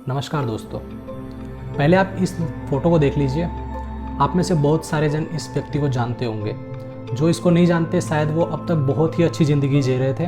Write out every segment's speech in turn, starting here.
नमस्कार दोस्तों, पहले आप इस फोटो को देख लीजिए। आप में से बहुत सारे जन इस व्यक्ति को जानते होंगे। जो इसको नहीं जानते शायद वो अब तक बहुत ही अच्छी ज़िंदगी जी रहे थे।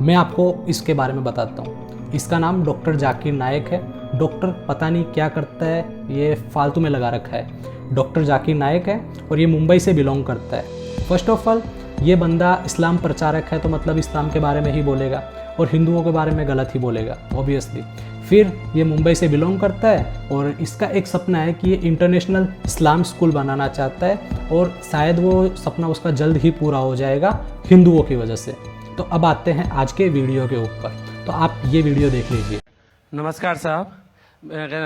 मैं आपको इसके बारे में बताता हूँ। इसका नाम डॉक्टर जाकिर नायक है। डॉक्टर पता नहीं क्या करता है, ये फालतू में लगा रखा है। डॉक्टर जाकिर नायक है और ये मुंबई से बिलोंग करता है। फर्स्ट ऑफ ऑल ये बंदा इस्लाम प्रचारक है, तो मतलब इस्लाम के बारे में ही बोलेगा और हिंदुओं के बारे में गलत ही बोलेगा ऑब्वियसली। फिर ये मुंबई से बिलोंग करता है और इसका एक सपना है कि ये इंटरनेशनल इस्लाम स्कूल बनाना चाहता है और शायद वो सपना उसका जल्द ही पूरा हो जाएगा हिंदुओं की वजह से। तो अब आते हैं आज के वीडियो के ऊपर, तो आप ये वीडियो देख लीजिए। नमस्कार साहब,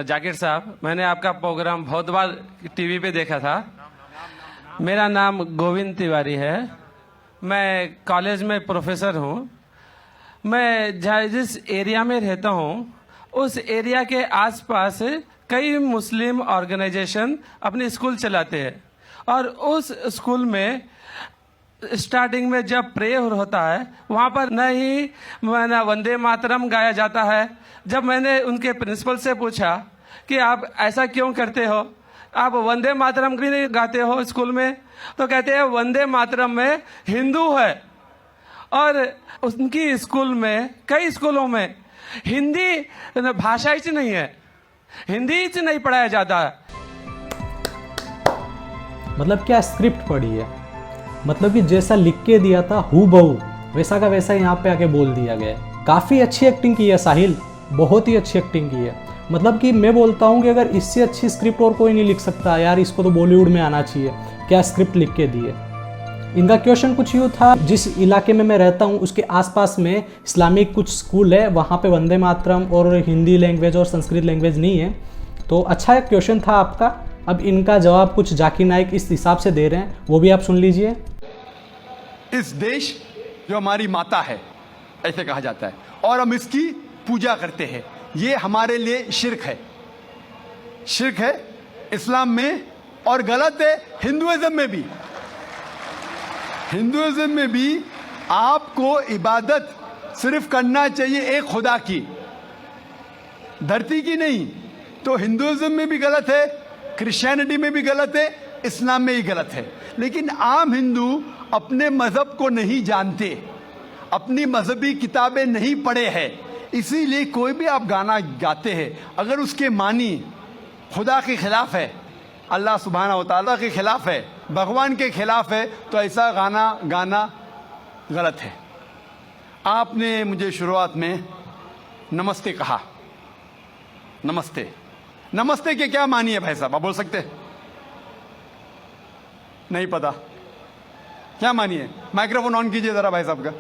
जाकिर साहब, मैंने आपका प्रोग्राम बहुत बार टीवी पे देखा था। मेरा नाम गोविंद तिवारी है। मैं कॉलेज में प्रोफेसर हूँ। मैं जिस एरिया में रहता हूँ उस एरिया के आसपास कई मुस्लिम ऑर्गेनाइजेशन अपनी स्कूल चलाते हैं और उस स्कूल में स्टार्टिंग में जब प्रेयर होता है वहाँ पर न ही वंदे मातरम गाया जाता है। जब मैंने उनके प्रिंसिपल से पूछा कि आप ऐसा क्यों करते हो, आप वंदे मातरम क्यों नहीं गाते हो स्कूल में, तो कहते हैं वंदे मातरम में हिंदू है और उनकी स्कूल में, कई स्कूलों में हिंदी भाषा ही नहीं है, हिंदी ही नहीं पढ़ाया जाता है। मतलब क्या स्क्रिप्ट पढ़ी है, मतलब कि जैसा लिख के दिया था हूबहू वैसा का वैसा यहाँ पे आके बोल दिया गया है। काफ़ी अच्छी एक्टिंग की है साहिल, बहुत ही अच्छी एक्टिंग की है। मतलब कि मैं बोलता हूँ कि अगर इससे अच्छी स्क्रिप्ट और कोई नहीं लिख सकता यार, इसको तो बॉलीवुड में आना चाहिए। क्या स्क्रिप्ट लिख के दी है। इनका क्वेश्चन कुछ यूँ था, जिस इलाके में मैं रहता हूँ उसके आसपास में इस्लामिक कुछ स्कूल है, वहाँ पे वंदे मातरम और हिंदी लैंग्वेज और संस्कृत लैंग्वेज नहीं है। तो अच्छा एक क्वेश्चन था आपका। अब इनका जवाब कुछ जाकिर नायक इस हिसाब से दे रहे हैं, वो भी आप सुन लीजिए। इस देश जो हमारी माता है ऐसे कहा जाता है और हम इसकी पूजा करते हैं, ये हमारे लिए शिर्क है। शिर्क है इस्लाम में और गलत है हिंदुइज्म में भी। हिंदुइज्म में भी आपको इबादत सिर्फ करना चाहिए एक खुदा की, धरती की नहीं। तो हिंदुइज्म में भी गलत है, क्रिश्चियनिटी में भी गलत है, इस्लाम में ही गलत है। लेकिन आम हिंदू अपने मजहब को नहीं जानते, अपनी मजहबी किताबें नहीं पढ़े हैं, इसीलिए कोई भी आप गाना गाते हैं अगर उसके मानी खुदा के खिलाफ है, अल्लाह सुब्हानहू व तआला के खिलाफ है, भगवान के खिलाफ है, तो ऐसा गाना गाना गलत है। आपने मुझे शुरुआत में नमस्ते कहा। नमस्ते, नमस्ते के क्या मानी है भाई साहब, आप बोल सकते हैं? नहीं पता क्या मानी है? माइक्रोफोन ऑन कीजिए जरा भाई साहब का।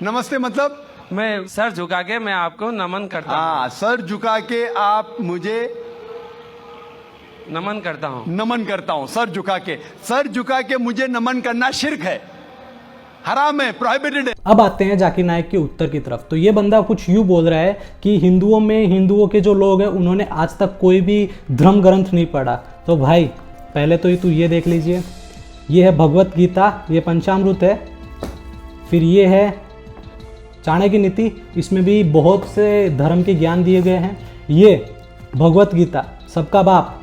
नमस्ते मतलब मैं सर झुका के मैं आपको नमन करता हूँ। हाँ, सर झुका के आप मुझे नमन करता हूँ। नमन करता हूं। सर झुका के मुझे नमन करना शिर्क है, हराम है, प्रोहिबिटेड है। अब आते हैं जाकिर नायक के उत्तर की तरफ। तो ये बंदा कुछ यूँ बोल रहा है कि हिंदुओं के जो लोग हैं उन्होंने आज तक कोई भी धर्म ग्रंथ नहीं पढ़ा। तो भाई पहले तो तू ये देख लीजिए, ये है भगवत गीता, ये पंचामृत है। फिर ये है चाणक्य नीति, इसमें भी बहुत से धर्म के ज्ञान दिए गए हैं। ये भगवत गीता सबका बाप,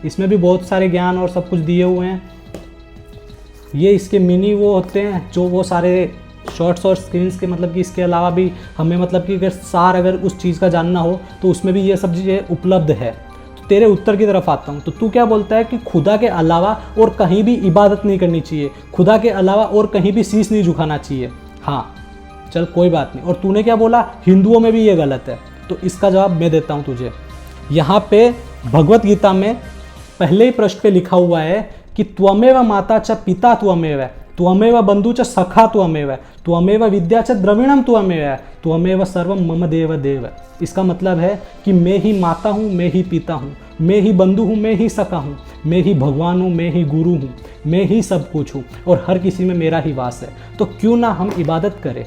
इसमें भी बहुत सारे ज्ञान और सब कुछ दिए हुए हैं। ये इसके मिनी वो होते हैं जो वो सारे शॉर्ट्स और स्क्रीन्स के, मतलब कि इसके अलावा भी हमें मतलब कि अगर उस चीज़ का जानना हो तो उसमें भी ये सब चीज़ें उपलब्ध है। तो तेरे उत्तर की तरफ आता हूँ। तो तू क्या बोलता है कि खुदा के अलावा और कहीं भी इबादत नहीं करनी चाहिए, खुदा के अलावा और कहीं भी शीश नहीं झुकाना चाहिए। हाँ चल कोई बात नहीं। और तूने क्या बोला, हिंदुओं में भी ये गलत है। तो इसका जवाब मैं देता हूँ तुझे। यहाँ पे भगवत गीता में पहले ही पृष्ठ पे लिखा हुआ है कि त्वमेव माता च पिता त्वमेव, त्वमेव बंधु च सखा त्वमेव, त्वमेव विद्या च द्रविणम त्वमेव, त्वमेव सर्वम मम देव देव। इसका मतलब है कि मैं ही माता हूँ, मैं ही पिता हूँ, मैं ही बंधु हूँ, मैं ही सखा हूँ, मैं ही भगवान हूँ, मैं ही गुरु हूँ, मैं ही सब कुछ हूँ और हर किसी में मेरा ही वास है। तो क्यों ना हम इबादत करें,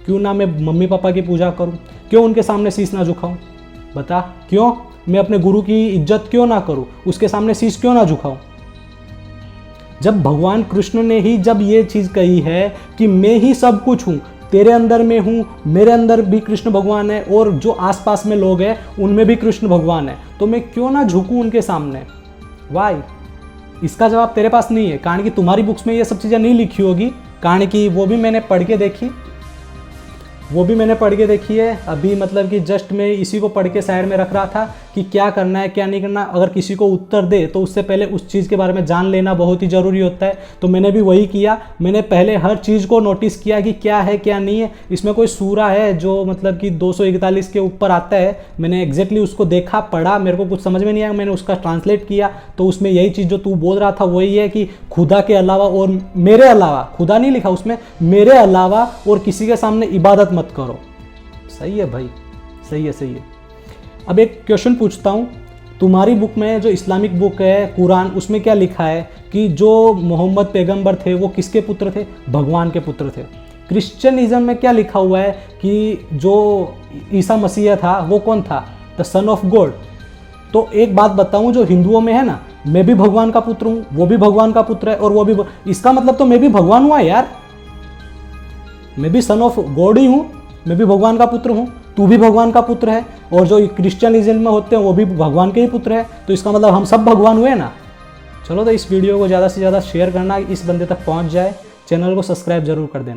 क्यों ना मैं मम्मी पापा की पूजा करूं, क्यों उनके सामने शीश ना झुकाऊं? बता क्यों? मैं अपने गुरु की इज्जत क्यों ना करूं, उसके सामने शीश क्यों ना झुकाऊं? जब भगवान कृष्ण ने ही जब ये चीज़ कही है कि मैं ही सब कुछ हूँ, तेरे अंदर में हूँ, मेरे अंदर भी कृष्ण भगवान है और जो आसपास में लोग हैं उनमें भी कृष्ण भगवान है, तो मैं क्यों ना झुकूं उनके सामने? वाई? इसका जवाब तेरे पास नहीं है, कारण कि तुम्हारी बुक्स में ये सब चीज़ें नहीं लिखी होगी, कारण कि वो भी मैंने पढ़ के देखी है। अभी मतलब कि जस्ट मैं इसी को पढ़ के साइड में रख रहा था कि क्या करना है क्या नहीं करना। अगर किसी को उत्तर दे तो उससे पहले उस चीज़ के बारे में जान लेना बहुत ही ज़रूरी होता है। तो मैंने भी वही किया, मैंने पहले हर चीज़ को नोटिस किया कि क्या है क्या नहीं है। इसमें कोई सूरा है जो मतलब कि 241 के ऊपर आता है, मैंने एग्जैक्टली उसको देखा, पढ़ा, मेरे को कुछ समझ में नहीं आया, मैंने उसका ट्रांसलेट किया, तो उसमें यही चीज़ जो तू बोल रहा था वही है कि खुदा के अलावा और मेरे अलावा, खुदा नहीं लिखा उसमें, मेरे अलावा और किसी के सामने इबादत मत करो। सही है भाई, सही है। अब एक क्वेश्चन पूछता हूँ, तुम्हारी बुक में जो इस्लामिक बुक है कुरान, उसमें क्या लिखा है कि जो मोहम्मद पैगंबर थे वो किसके पुत्र थे? भगवान के पुत्र थे। क्रिश्चियनिज्म में क्या लिखा हुआ है कि जो ईसा मसीह था वो कौन था? The son of God. तो एक बात बताऊं, जो हिंदुओं में है ना, मैं भी भगवान का पुत्र हूँ, वो भी भगवान का पुत्र है और वो भी, इसका मतलब तो मैं भी भगवान हुआ यार, मैं भी सन ऑफ गॉड ही हूँ, मैं भी भगवान का पुत्र हूँ, तू भी भगवान का पुत्र है, और जो क्रिश्चियनिज्म में होते हैं वो भी भगवान के ही पुत्र है, तो इसका मतलब हम सब भगवान हुए ना। चलो तो इस वीडियो को ज़्यादा से ज़्यादा शेयर करना, इस बंदे तक पहुँच जाए। चैनल को सब्सक्राइब जरूर कर देना।